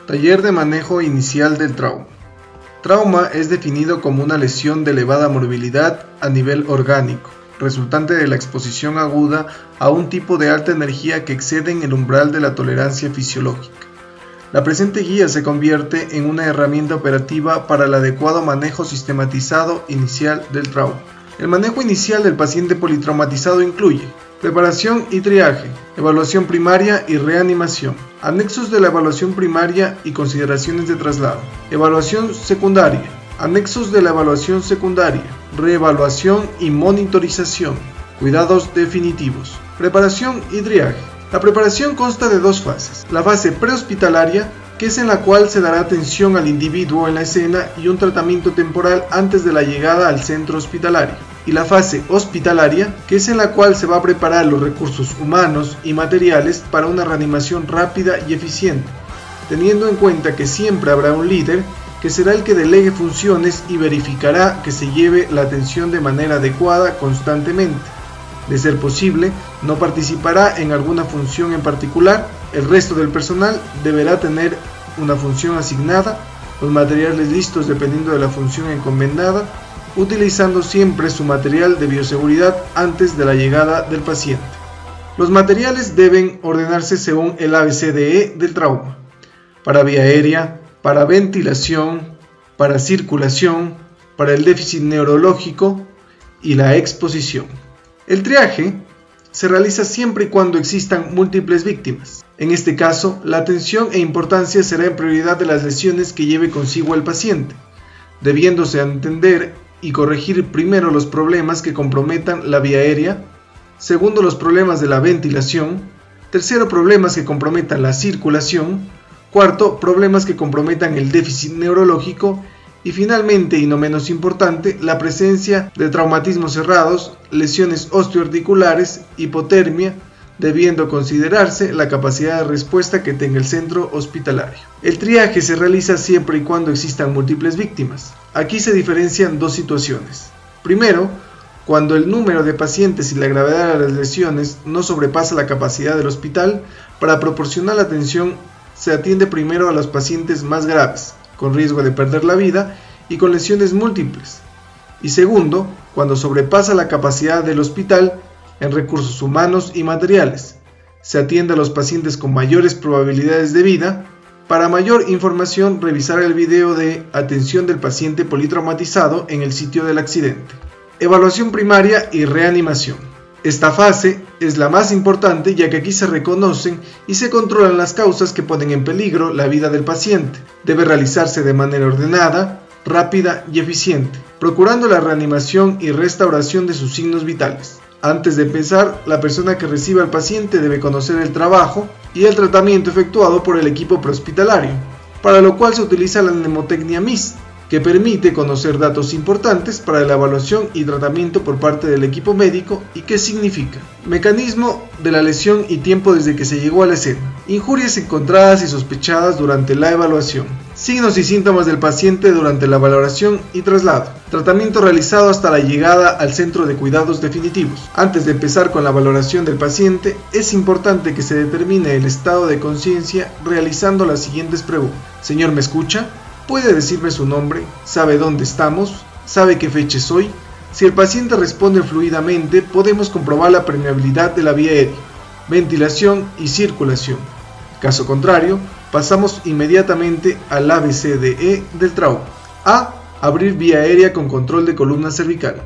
Taller de manejo inicial del trauma. Trauma es definido como una lesión de elevada morbilidad a nivel orgánico, resultante de la exposición aguda a un tipo de alta energía que exceden el umbral de la tolerancia fisiológica. La presente guía se convierte en una herramienta operativa para el adecuado manejo sistematizado inicial del trauma. El manejo inicial del paciente politraumatizado incluye preparación y triaje, evaluación primaria y reanimación, anexos de la evaluación primaria y consideraciones de traslado, evaluación secundaria, anexos de la evaluación secundaria, reevaluación y monitorización, cuidados definitivos, preparación y triaje. La preparación consta de dos fases: la fase prehospitalaria, que es en la cual se dará atención al individuo en la escena y un tratamiento temporal antes de la llegada al centro hospitalario, y la fase hospitalaria, que es en la cual se va a preparar los recursos humanos y materiales para una reanimación rápida y eficiente, teniendo en cuenta que siempre habrá un líder que será el que delegue funciones y verificará que se lleve la atención de manera adecuada constantemente. De ser posible, no participará en alguna función en particular. El resto del personal deberá tener una función asignada, los materiales listos dependiendo de la función encomendada, utilizando siempre su material de bioseguridad antes de la llegada del paciente. Los materiales deben ordenarse según el ABCDE del trauma: para vía aérea, para ventilación, para circulación, para el déficit neurológico y la exposición. El triaje se realiza siempre y cuando existan múltiples víctimas. En este caso, la atención e importancia será en prioridad de las lesiones que lleve consigo el paciente, debiéndose entender y corregir primero los problemas que comprometan la vía aérea, segundo los problemas de la ventilación, tercero problemas que comprometan la circulación, cuarto problemas que comprometan el déficit neurológico y finalmente, y no menos importante, la presencia de traumatismos cerrados, lesiones osteoarticulares, hipotermia, debiendo considerarse la capacidad de respuesta que tenga el centro hospitalario. El triaje se realiza siempre y cuando existan múltiples víctimas. Aquí se diferencian dos situaciones. Primero, cuando el número de pacientes y la gravedad de las lesiones no sobrepasa la capacidad del hospital, para proporcionar la atención se atiende primero a los pacientes más graves, con riesgo de perder la vida y con lesiones múltiples. Y segundo, cuando sobrepasa la capacidad del hospital en recursos humanos y materiales, se atiende a los pacientes con mayores probabilidades de vida. Para mayor información, revisar el video de atención del paciente politraumatizado en el sitio del accidente. Evaluación primaria y reanimación. Esta fase es la más importante, ya que aquí se reconocen y se controlan las causas que ponen en peligro la vida del paciente. Debe realizarse de manera ordenada, rápida y eficiente, procurando la reanimación y restauración de sus signos vitales. Antes de empezar, la persona que reciba al paciente debe conocer el trabajo y el tratamiento efectuado por el equipo prehospitalario, para lo cual se utiliza la mnemotecnia MIS, que permite conocer datos importantes para la evaluación y tratamiento por parte del equipo médico. ¿Y qué significa? Mecanismo de la lesión y tiempo desde que se llegó a la escena. Injurias encontradas y sospechadas durante la evaluación. Signos y síntomas del paciente durante la valoración y traslado. Tratamiento realizado hasta la llegada al centro de cuidados definitivos. Antes de empezar con la valoración del paciente, es importante que se determine el estado de conciencia realizando las siguientes preguntas. Señor, ¿me escucha? ¿Puede decirme su nombre? ¿Sabe dónde estamos? ¿Sabe qué fecha es hoy? Si el paciente responde fluidamente, podemos comprobar la permeabilidad de la vía aérea, ventilación y circulación. Caso contrario, pasamos inmediatamente al ABCDE del trauma. A. Abrir vía aérea con control de columna cervical.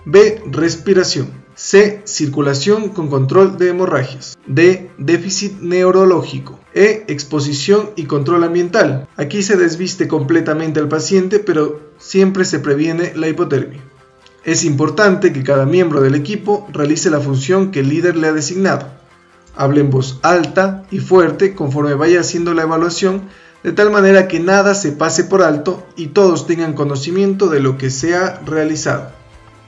B. Respiración. C. Circulación con control de hemorragias. D. Déficit neurológico. E. Exposición y control ambiental. Aquí se desviste completamente al paciente, pero siempre se previene la hipotermia. Es importante que cada miembro del equipo realice la función que el líder le ha designado. Hable en voz alta y fuerte conforme vaya haciendo la evaluación, de tal manera que nada se pase por alto y todos tengan conocimiento de lo que se ha realizado.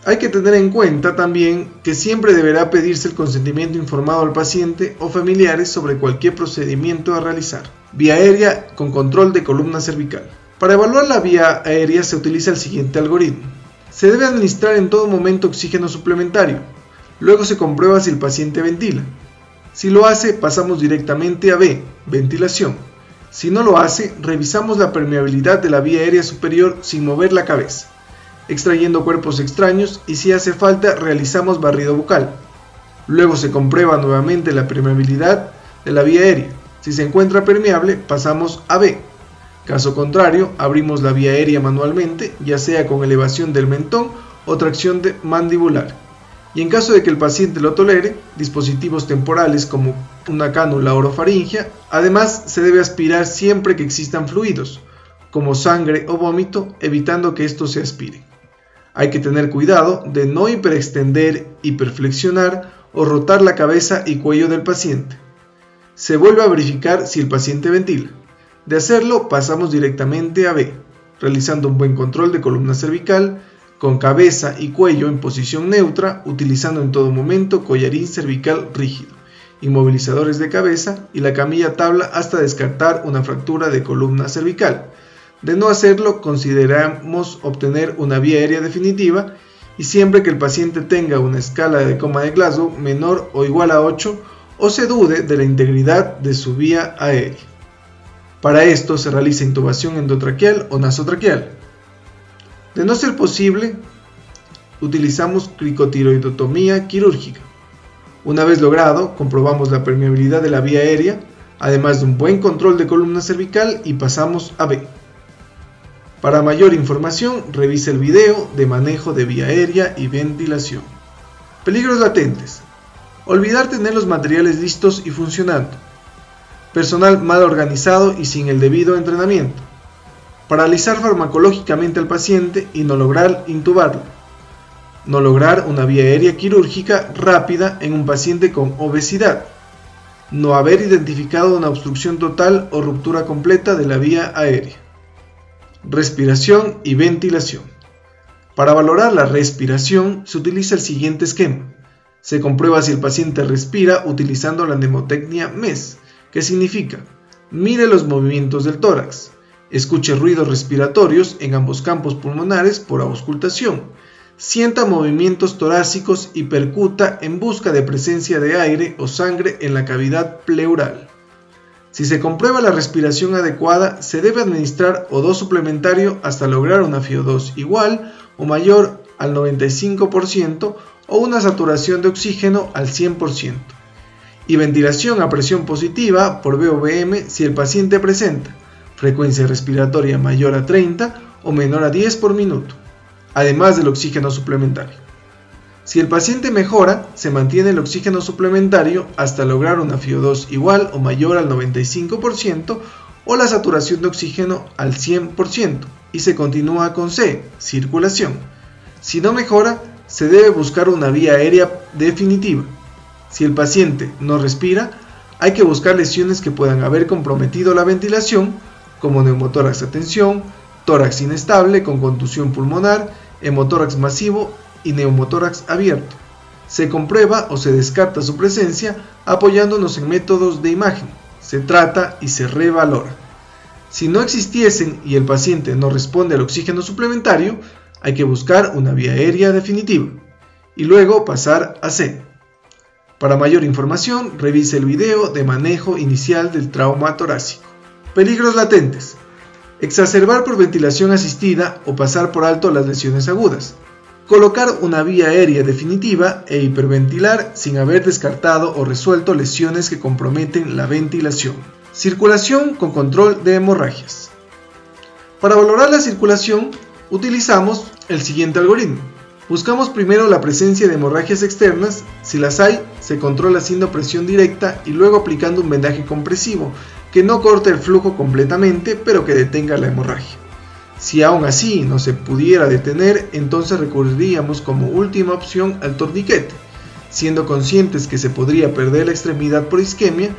Hay que tener en cuenta también que siempre deberá pedirse el consentimiento informado al paciente o familiares sobre cualquier procedimiento a realizar. Vía aérea con control de columna cervical. Para evaluar la vía aérea se utiliza el siguiente algoritmo. Se debe administrar en todo momento oxígeno suplementario. Luego se comprueba si el paciente ventila. Si lo hace, pasamos directamente a B, ventilación. Si no lo hace, revisamos la permeabilidad de la vía aérea superior sin mover la cabeza, extrayendo cuerpos extraños y si hace falta realizamos barrido bucal. Luego se comprueba nuevamente la permeabilidad de la vía aérea. Si se encuentra permeable, pasamos a B. Caso contrario, abrimos la vía aérea manualmente, ya sea con elevación del mentón o tracción mandibular. Y en caso de que el paciente lo tolere, dispositivos temporales como una cánula orofaringea. Además, se debe aspirar siempre que existan fluidos, como sangre o vómito, evitando que estos se aspiren. Hay que tener cuidado de no hiperextender, hiperflexionar o rotar la cabeza y cuello del paciente. Se vuelve a verificar si el paciente ventila. De hacerlo, pasamos directamente a B, realizando un buen control de columna cervical, con cabeza y cuello en posición neutra, utilizando en todo momento collarín cervical rígido, inmovilizadores de cabeza y la camilla tabla hasta descartar una fractura de columna cervical. De no hacerlo, consideramos obtener una vía aérea definitiva y siempre que el paciente tenga una escala de coma de Glasgow menor o igual a 8 o se dude de la integridad de su vía aérea. Para esto se realiza intubación endotraqueal o nasotraqueal. De no ser posible, utilizamos cricotiroidotomía quirúrgica. Una vez logrado, comprobamos la permeabilidad de la vía aérea, además de un buen control de columna cervical y pasamos a B. Para mayor información, revise el video de manejo de vía aérea y ventilación. Peligros latentes. Olvidar tener los materiales listos y funcionando. Personal mal organizado y sin el debido entrenamiento. Paralizar farmacológicamente al paciente y no lograr intubarlo. No lograr una vía aérea quirúrgica rápida en un paciente con obesidad. No haber identificado una obstrucción total o ruptura completa de la vía aérea. Respiración y ventilación. Para valorar la respiración se utiliza el siguiente esquema. Se comprueba si el paciente respira utilizando la mnemotecnia MES, que significa: mire los movimientos del tórax, escuche ruidos respiratorios en ambos campos pulmonares por auscultación, sienta movimientos torácicos y percuta en busca de presencia de aire o sangre en la cavidad pleural. Si se comprueba la respiración adecuada, se debe administrar O2 suplementario hasta lograr una FiO2 igual o mayor al 95% o una saturación de oxígeno al 100%. Y ventilación a presión positiva por VO-VM si el paciente presenta frecuencia respiratoria mayor a 30 o menor a 10 por minuto, además del oxígeno suplementario. Si el paciente mejora, se mantiene el oxígeno suplementario hasta lograr una FiO2 igual o mayor al 95% o la saturación de oxígeno al 100% y se continúa con C, circulación. Si no mejora, se debe buscar una vía aérea definitiva. Si el paciente no respira, hay que buscar lesiones que puedan haber comprometido la ventilación, como neumotórax a tensión, tórax inestable con contusión pulmonar, hemotórax masivo y neumotórax abierto. Se comprueba o se descarta su presencia apoyándonos en métodos de imagen. Se trata y se revalora. Si no existiesen y el paciente no responde al oxígeno suplementario, hay que buscar una vía aérea definitiva y luego pasar a C. Para mayor información, revise el video de manejo inicial del trauma torácico. Peligros latentes. Exacerbar por ventilación asistida o pasar por alto las lesiones agudas. Colocar una vía aérea definitiva e hiperventilar sin haber descartado o resuelto lesiones que comprometen la ventilación. Circulación con control de hemorragias. Para valorar la circulación, utilizamos el siguiente algoritmo. Buscamos primero la presencia de hemorragias externas. Si las hay, se controla haciendo presión directa y luego aplicando un vendaje compresivo que no corte el flujo completamente, pero que detenga la hemorragia. Si aún así no se pudiera detener, entonces recurriríamos como última opción al torniquete, siendo conscientes que se podría perder la extremidad por isquemia,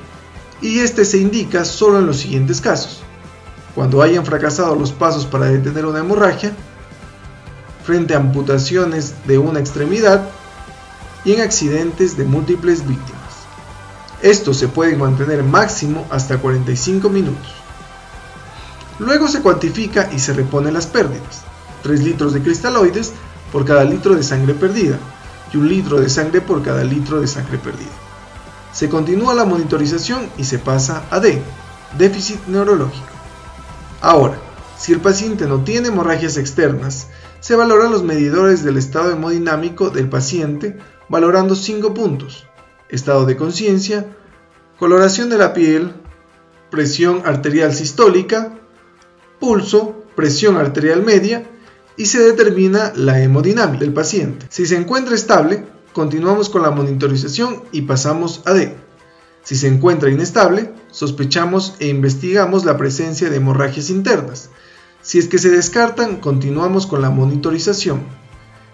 y este se indica solo en los siguientes casos: cuando hayan fracasado los pasos para detener una hemorragia, frente a amputaciones de una extremidad y en accidentes de múltiples víctimas. Estos se pueden mantener máximo hasta 45 minutos. Luego se cuantifica y se repone las pérdidas: 3 litros de cristaloides por cada litro de sangre perdida y 1 litro de sangre por cada litro de sangre perdida. Se continúa la monitorización y se pasa a D. déficit neurológico. Ahora, si el paciente no tiene hemorragias externas, se valoran los medidores del estado hemodinámico del paciente valorando 5 puntos: estado de conciencia, coloración de la piel, presión arterial sistólica, pulso, presión arterial media, y se determina la hemodinámica del paciente. Si se encuentra estable, continuamos con la monitorización y pasamos a D. Si se encuentra inestable, sospechamos e investigamos la presencia de hemorragias internas. Si es que se descartan, continuamos con la monitorización.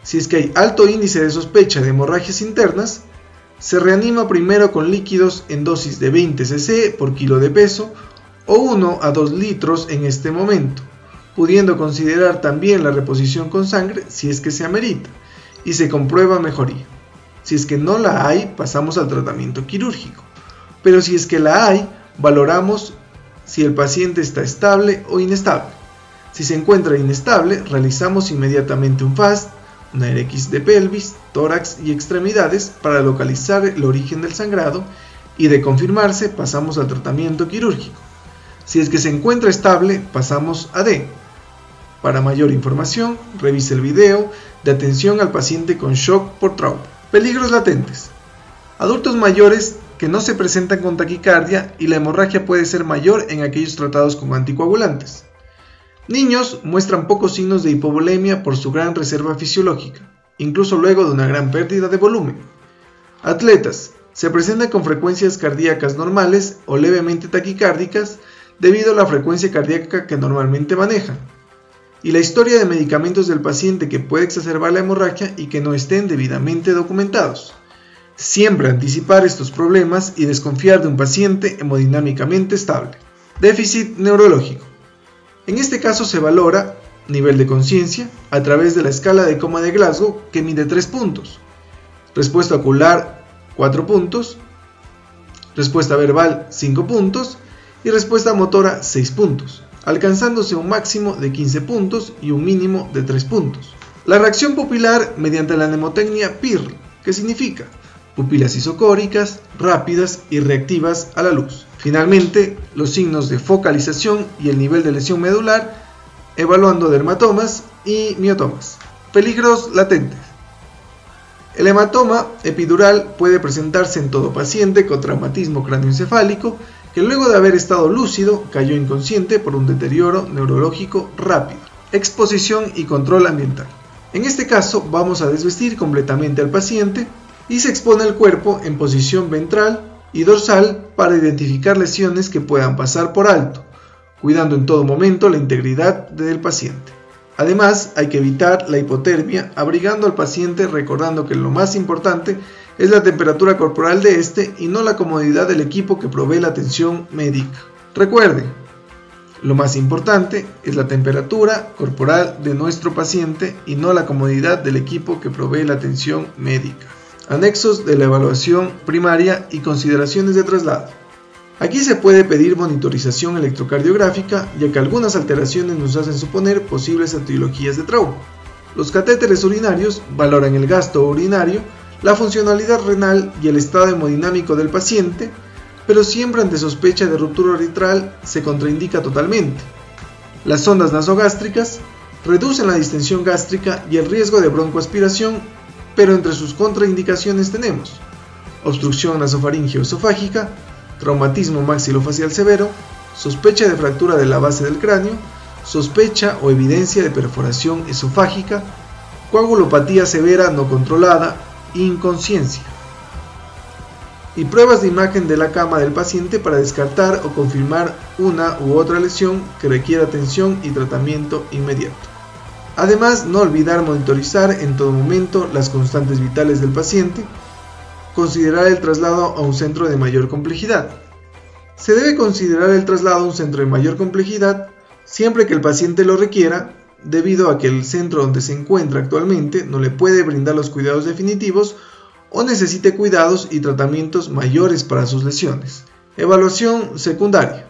Si es que hay alto índice de sospecha de hemorragias internas, se reanima primero con líquidos en dosis de 20 cc por kilo de peso o 1 a 2 litros en este momento, pudiendo considerar también la reposición con sangre si es que se amerita y se comprueba mejoría. Si es que no la hay, pasamos al tratamiento quirúrgico, pero si es que la hay, valoramos si el paciente está estable o inestable. Si se encuentra inestable, realizamos inmediatamente un FAST, una RX de pelvis, tórax y extremidades para localizar el origen del sangrado, y de confirmarse pasamos al tratamiento quirúrgico. Si es que se encuentra estable, pasamos a D. Para mayor información, revise el video de atención al paciente con shock por trauma. Peligros latentes. Adultos mayores que no se presentan con taquicardia y la hemorragia puede ser mayor en aquellos tratados con anticoagulantes. Niños muestran pocos signos de hipovolemia por su gran reserva fisiológica, incluso luego de una gran pérdida de volumen. Atletas se presentan con frecuencias cardíacas normales o levemente taquicárdicas debido a la frecuencia cardíaca que normalmente manejan, y la historia de medicamentos del paciente que puede exacerbar la hemorragia y que no estén debidamente documentados. Siempre anticipar estos problemas y desconfiar de un paciente hemodinámicamente estable. Déficit neurológico. En este caso se valora nivel de conciencia a través de la escala de coma de Glasgow, que mide 3 puntos, respuesta ocular 4 puntos, respuesta verbal 5 puntos y respuesta motora 6 puntos, alcanzándose un máximo de 15 puntos y un mínimo de 3 puntos. La reacción pupilar mediante la mnemotecnia PIRL, que significa pupilas isocóricas, rápidas y reactivas a la luz. Finalmente, los signos de focalización y el nivel de lesión medular, evaluando dermatomas y miotomas. Peligros latentes. El hematoma epidural puede presentarse en todo paciente con traumatismo cráneoencefálico que luego de haber estado lúcido cayó inconsciente por un deterioro neurológico rápido. Exposición y control ambiental. En este caso vamos a desvestir completamente al paciente y se expone el cuerpo en posición ventral y dorsal para identificar lesiones que puedan pasar por alto, cuidando en todo momento la integridad del paciente. Además, hay que evitar la hipotermia, abrigando al paciente, recordando que lo más importante es la temperatura corporal de este y no la comodidad del equipo que provee la atención médica. Recuerde, lo más importante es la temperatura corporal de nuestro paciente y no la comodidad del equipo que provee la atención médica. Anexos de la evaluación primaria y consideraciones de traslado. Aquí se puede pedir monitorización electrocardiográfica, ya que algunas alteraciones nos hacen suponer posibles etiologías de trauma. Los catéteres urinarios valoran el gasto urinario, la funcionalidad renal y el estado hemodinámico del paciente, pero siempre ante sospecha de ruptura uretral se contraindica totalmente. Las sondas nasogástricas reducen la distensión gástrica y el riesgo de broncoaspiración, pero entre sus contraindicaciones tenemos obstrucción nasofaringeo esofágica, traumatismo maxilofacial severo, sospecha de fractura de la base del cráneo, sospecha o evidencia de perforación esofágica, coagulopatía severa no controlada, inconsciencia. Y pruebas de imagen de la cama del paciente para descartar o confirmar una u otra lesión que requiera atención y tratamiento inmediato. Además, no olvidar monitorizar en todo momento las constantes vitales del paciente, considerar el traslado a un centro de mayor complejidad. Se debe considerar el traslado a un centro de mayor complejidad siempre que el paciente lo requiera, debido a que el centro donde se encuentra actualmente no le puede brindar los cuidados definitivos o necesite cuidados y tratamientos mayores para sus lesiones. Evaluación secundaria.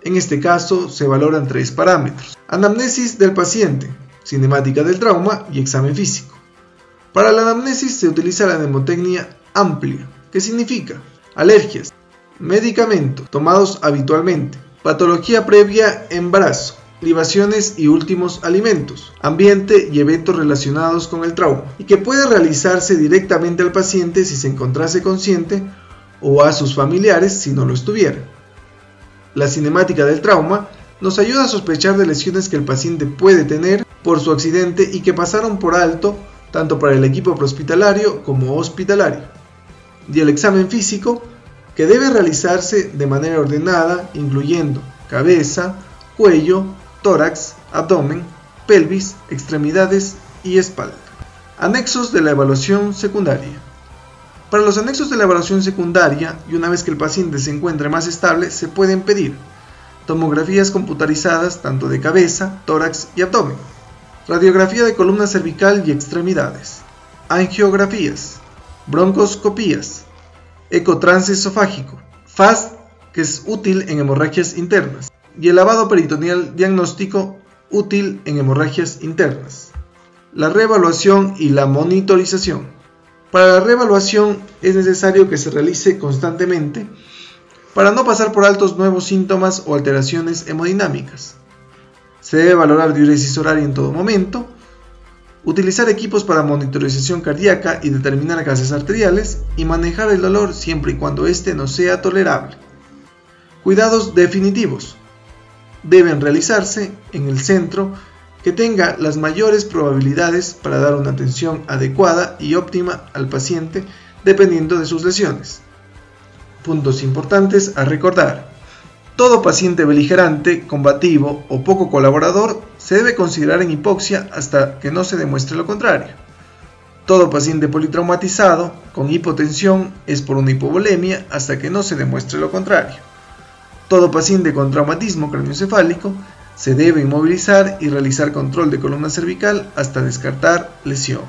En este caso se valoran 3 parámetros: anamnesis del paciente, cinemática del trauma y examen físico. Para la anamnesis se utiliza la mnemotecnia amplia, que significa alergias, medicamentos tomados habitualmente, Patología previa en brazo, libaciones y últimos alimentos, ambiente y eventos relacionados con el trauma, y que puede realizarse directamente al paciente si se encontrase consciente o a sus familiares si no lo estuviera. La cinemática del trauma nos ayuda a sospechar de lesiones que el paciente puede tener por su accidente y que pasaron por alto tanto para el equipo prehospitalario como hospitalario. Y el examen físico, que debe realizarse de manera ordenada, incluyendo cabeza, cuello, tórax, abdomen, pelvis, extremidades y espalda. Anexos de la evaluación secundaria. Para los anexos de la evaluación secundaria, y una vez que el paciente se encuentre más estable, se pueden pedir tomografías computarizadas tanto de cabeza, tórax y abdomen, radiografía de columna cervical y extremidades, angiografías, broncoscopías, ecotransesofágico, FAST, que es útil en hemorragias internas, y el lavado peritoneal diagnóstico, útil en hemorragias internas. La reevaluación y la monitorización. Para la reevaluación es necesario que se realice constantemente para no pasar por altos nuevos síntomas o alteraciones hemodinámicas. Se debe valorar diuresis horaria en todo momento, utilizar equipos para monitorización cardíaca y determinar gases arteriales y manejar el dolor siempre y cuando éste no sea tolerable. Cuidados definitivos. Deben realizarse en el centro que tenga las mayores probabilidades para dar una atención adecuada y óptima al paciente dependiendo de sus lesiones. Puntos importantes a recordar. Todo paciente beligerante, combativo o poco colaborador se debe considerar en hipoxia hasta que no se demuestre lo contrario. Todo paciente politraumatizado con hipotensión es por una hipovolemia hasta que no se demuestre lo contrario. Todo paciente con traumatismo craneoencefálico se debe inmovilizar y realizar control de columna cervical hasta descartar lesión.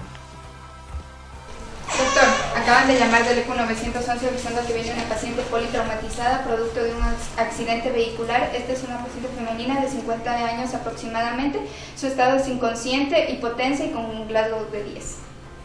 Doctor, acaban de llamar del ECU 911 avisando que viene una paciente politraumatizada producto de un accidente vehicular. Esta es una paciente femenina de 50 años aproximadamente. Su estado es inconsciente, hipotensa y con un Glasgow de 10.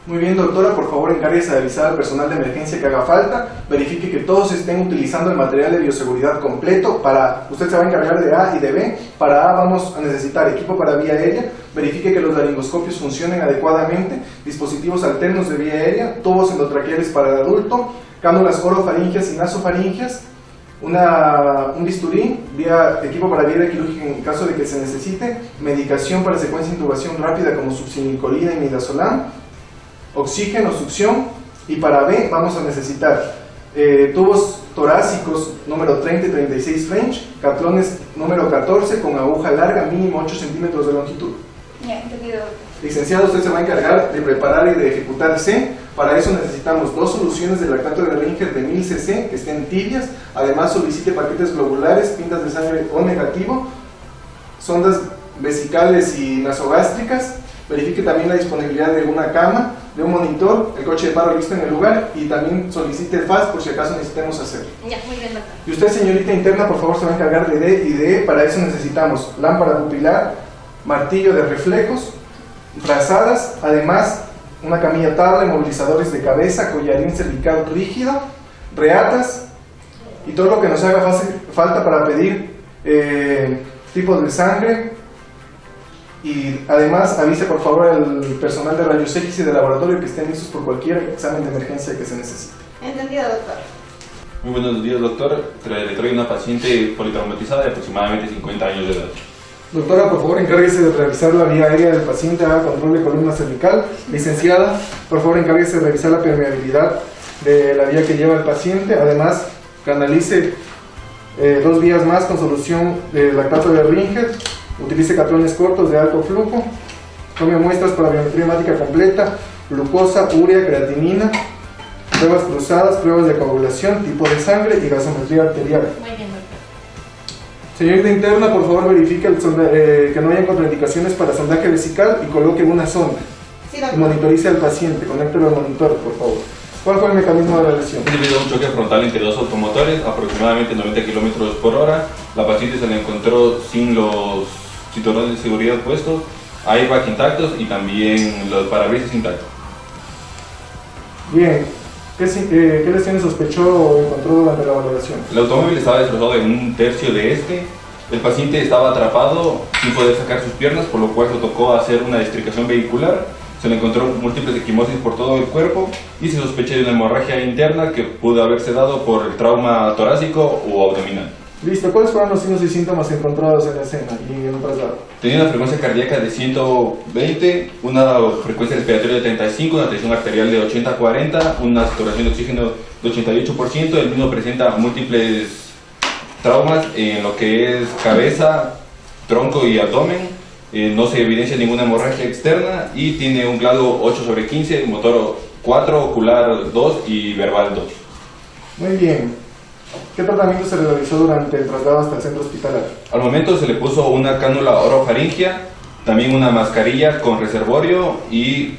Muy bien, doctora, por favor encárguese de avisar al personal de emergencia que haga falta, verifique que todos estén utilizando el material de bioseguridad completo. Usted se va a encargar de A y de B. Para A vamos a necesitar equipo para vía aérea, verifique que los laringoscopios funcionen adecuadamente, dispositivos alternos de vía aérea, tubos endotraqueales para el adulto, cánulas orofaringeas y nasofaringeas, un bisturí, equipo para vía quirúrgica en caso de que se necesite, medicación para secuencia de intubación rápida como succinilcolina y midazolam, oxígeno, succión, y para B vamos a necesitar tubos torácicos número 30 y 36 French, catlones número 14 con aguja larga, mínimo 8 centímetros de longitud. Ya, entendido. Licenciado, usted se va a encargar de preparar y de ejecutar C. Para eso necesitamos 2 soluciones de lactato de Ringer de 1000 cc que estén tibias. Además solicite paquetes globulares, pintas de sangre O negativo, sondas vesicales y nasogástricas. Verifique también la disponibilidad de una cama, de un monitor, el coche de paro listo en el lugar, y también solicite FAS por si acaso necesitemos hacerlo. Ya, muy bien, doctor. Y usted, señorita interna, por favor se va a encargar de D y de E. Para eso necesitamos lámpara pupilar, martillo de reflejos, frazadas, además una camilla tabla, movilizadores de cabeza, collarín cervical rígido, reatas y todo lo que nos haga falta para pedir tipos de sangre. Y además avise por favor al personal de rayos X y de laboratorio que estén listos por cualquier examen de emergencia que se necesite. Entendido, doctor. Muy buenos días, doctor. Le traigo una paciente politraumatizada de aproximadamente 50 años de edad. Doctora, por favor encárguese de revisar la vía aérea del paciente, haga control de columna cervical. Licenciada, por favor encárguese de revisar la permeabilidad de la vía que lleva el paciente. Además, canalice 2 vías más con solución de lactato de Ringer. Utilice catlones cortos de alto flujo. Tome muestras para biometría hemática completa, glucosa, urea, creatinina, pruebas cruzadas, pruebas de coagulación, tipo de sangre y gasometría arterial. Muy bien, doctor. Señorita interna, por favor verifique que no haya contraindicaciones para sondaje vesical y coloque una sonda. Sí, doctor. Y monitorice al paciente, conéctelo al monitor, por favor. ¿Cuál fue el mecanismo de la lesión? Debido a un choque frontal entre 2 automotores, aproximadamente 90 km por hora, la paciente se la encontró sin los cinturones de seguridad puestos, airbag intactos y también los parabrisas intactos. Bien, ¿qué lesiones sospechó o encontró durante la valoración? El automóvil estaba destrozado en un tercio de este El paciente estaba atrapado sin poder sacar sus piernas, por lo cual se tocó hacer una extricación vehicular. Se le encontró múltiples equimosis por todo el cuerpo y se sospecha de una hemorragia interna que pudo haberse dado por el trauma torácico o abdominal. Listo, ¿cuáles fueron los signos y síntomas encontrados en la escena y en el traslado? Tenía una frecuencia cardíaca de 120, una frecuencia respiratoria de 35, una tensión arterial de 80-40, una saturación de oxígeno de 88%. El mismo presenta múltiples traumas en lo que es cabeza, tronco y abdomen. No se evidencia ninguna hemorragia externa y tiene un GLaDO 8/15, motor 4, ocular 2 y verbal 2. Muy bien. ¿Qué tratamiento se le realizó durante el traslado hasta el centro hospitalario? Al momento se le puso una cánula orofaringia, también una mascarilla con reservorio y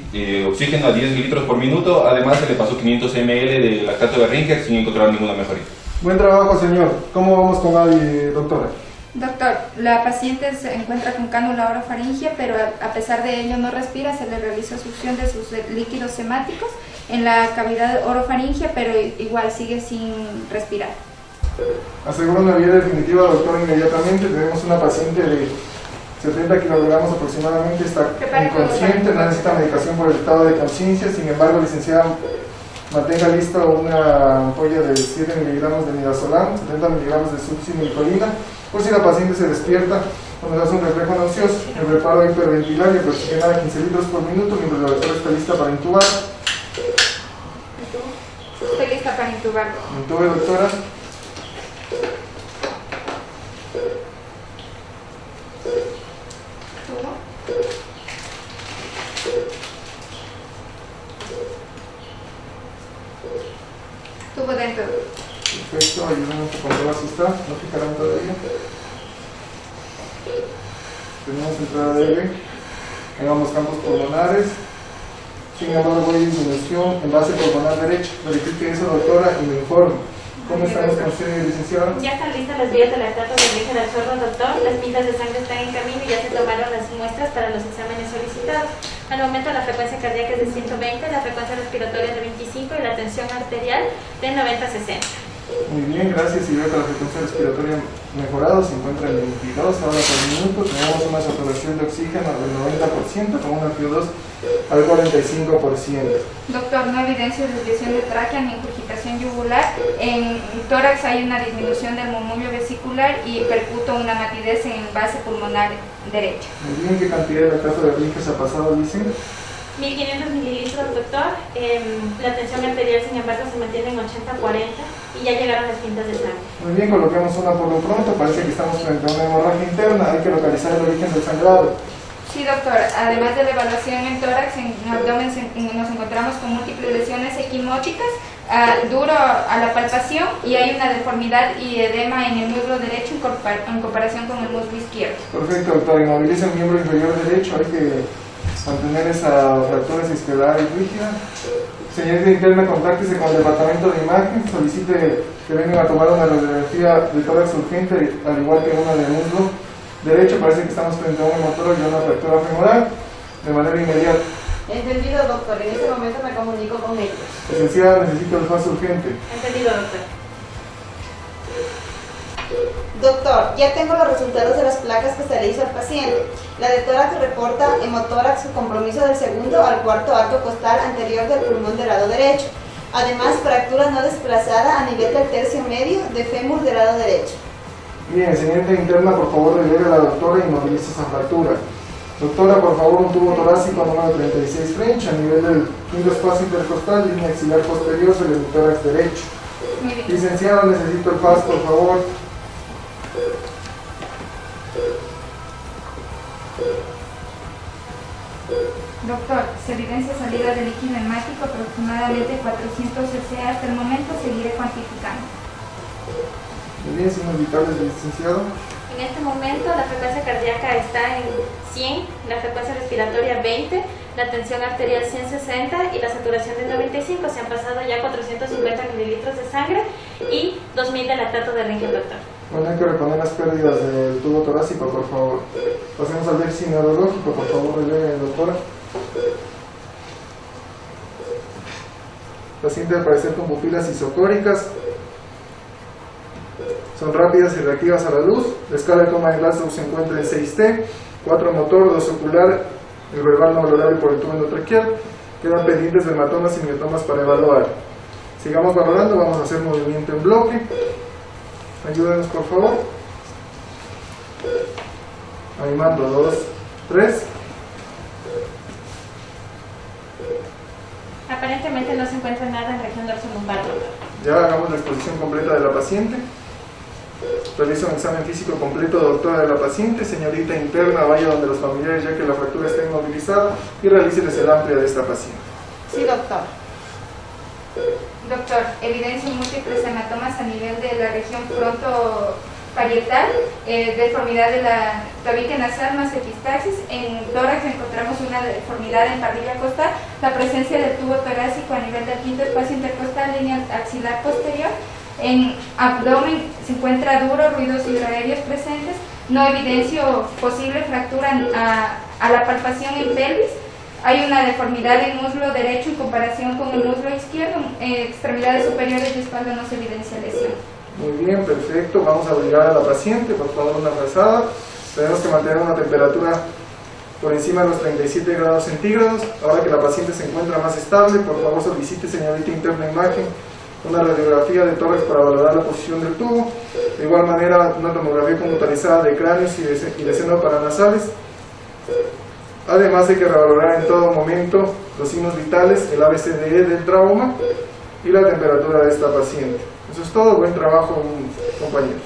oxígeno a 10 litros por minuto. Además se le pasó 500 ml de lactato de ringia sin encontrar ninguna mejoría. Buen trabajo, señor. ¿Cómo vamos con Adi, doctora? Doctor, la paciente se encuentra con cánula orofaringia, pero a pesar de ello no respira. Se le realizó succión de sus líquidos hemáticos en la cavidad orofaringia, pero igual sigue sin respirar. Asegura una vía definitiva, doctor, inmediatamente. Tenemos una paciente de 70 kilogramos aproximadamente, está inconsciente, no necesita medicación por el estado de conciencia. Sin embargo, licenciada, mantenga lista una ampolla de 7 miligramos de midazolam, 70 miligramos de succinilcolina, por si la paciente se despierta cuando hace un reflejo nauseoso. El preparo hiperventilar y oxigenar a 15 litros por minuto mientras la doctora está lista para intubar. Estoy lista para intubar. Intube, doctora. Tubo dentro. Perfecto, ayúdanos a comprobar si está, no fijarán todavía. Tenemos entrada de aire, ahí vamos campos pulmonares. Sin embargo, voy a disminución en base pulmonar derecha. Verifique eso, doctora, y me informe. ¿Cómo estamos con usted, licenciada? Ya están listas las vías de lactato de origen del chorro, doctor. Las pintas de sangre están en camino y ya se tomaron las muestras para los exámenes solicitados. Al momento la frecuencia cardíaca es de 120, la frecuencia respiratoria es de 25 y la tensión arterial de 90-60. Muy bien, gracias. Y veo que la frecuencia respiratoria mejorado se encuentra en 22 ahora por minuto. Tenemos una saturación de oxígeno del 90% con una FiO2 al 45%. Doctor, no evidencia desviación de tráquea ni ingurgitación yugular. En tórax hay una disminución del murmullo vesicular y percuto una matidez en base pulmonar derecha. Muy bien, ¿qué cantidad de lactato de ringia se ha pasado, dicen? 1500 mililitros, doctor. La tensión arterial, sin embargo, se mantiene en 80-40 y ya llegaron las pintas de sangre. Muy bien, coloquemos una por lo pronto. Parece que estamos frente a una hemorragia interna. Hay que localizar el origen del sangrado. Sí, doctor. Además de la evaluación en tórax, en abdomen nos encontramos con múltiples lesiones equimóticas, duro a la palpación, y hay una deformidad y edema en el muslo derecho en comparación con el muslo izquierdo. Perfecto, doctor. Inmoviliza el miembro inferior derecho. Hay que mantener esa fractura isquiolar y rígida. Señorita interna, contáctese con el departamento de imagen, solicite que vengan a tomar una radiografía de tórax urgente, al igual que una de muslo derecho. Parece que estamos frente a un hematorio y una fractura femoral de manera inmediata. Entendido, doctor. En este momento me comunico con ellos. Licenciada, necesito el FAS urgente. Entendido, doctor. Doctor, ya tengo los resultados de las placas que se le hizo al paciente. La de tórax reporta hemotórax con compromiso del segundo al cuarto arco costal anterior del pulmón del lado derecho. Además, fractura no desplazada a nivel del tercio medio de fémur del lado derecho. Bien, señorita interna, por favor, releve a la doctora y movilice esa fractura. Doctora, por favor, un tubo torácico número 36 French a nivel del quinto espacio intercostal, línea axilar posterior del hemotórax derecho. Muy bien. Licenciado, necesito el FAS, por favor. Doctor, se evidencia salida de líquido hemático aproximadamente 400 cc. Hasta el momento seguiré cuantificando. Muy bien, signos vitales del licenciado. En este momento la frecuencia cardíaca está en 100, la frecuencia respiratoria 20, la tensión arterial 160 y la saturación de 95. Se han pasado ya 450 mililitros de sangre y 2000 de lactato de ringia, doctor. Bueno, hay que reponer las pérdidas del tubo torácico, por favor. Pasemos al déficit neurológico, por favor, releve, doctora. Paciente al parecer con pupilas isocóricas. son rápidas y reactivas a la luz. La escala de coma de Glasgow se encuentra en 6T, 4 motor, 2 ocular, el verbal no valorable por el tubo endotraqueal. Quedan pendientes de hematomas y miotomas para evaluar. Sigamos valorando, vamos a hacer movimiento en bloque. Ayúdenos por favor. Animando, 2, 3. Aparentemente no se encuentra nada en región dorsolumbar, doctor. Ya hagamos la exposición completa de la paciente. Realiza un examen físico completo, doctora, de la paciente. Señorita interna, vaya donde los familiares ya que la fractura está inmovilizada y realíceles el amplia de esta paciente. Sí, doctor. Doctor, evidencia múltiples hematomas a nivel de la región frontoparietal, deformidad de la tabique nasal más epistaxis. En tórax encontramos una deformidad en parrilla costal, la presencia del tubo torácico a nivel del quinto espacio intercostal, línea axilar posterior. En abdomen se encuentra duro, ruidos hidroaéreos presentes, no evidencio posible fractura a la palpación en pelvis. Hay una deformidad en muslo derecho en comparación con el muslo izquierdo, extremidades superiores y espalda no se evidencia lesión. Muy bien, perfecto. Vamos a obligar a la paciente, por favor, una frazada. Tenemos que mantener una temperatura por encima de los 37 grados centígrados. Ahora que la paciente se encuentra más estable, por favor solicite, señorita interna imagen, una radiografía de tórax para valorar la posición del tubo. De igual manera, una tomografía computarizada de cráneos y de seno paranasales. Además hay que revalorar en todo momento los signos vitales, el ABCDE del trauma y la temperatura de esta paciente. Eso es todo. Buen trabajo, compañeros.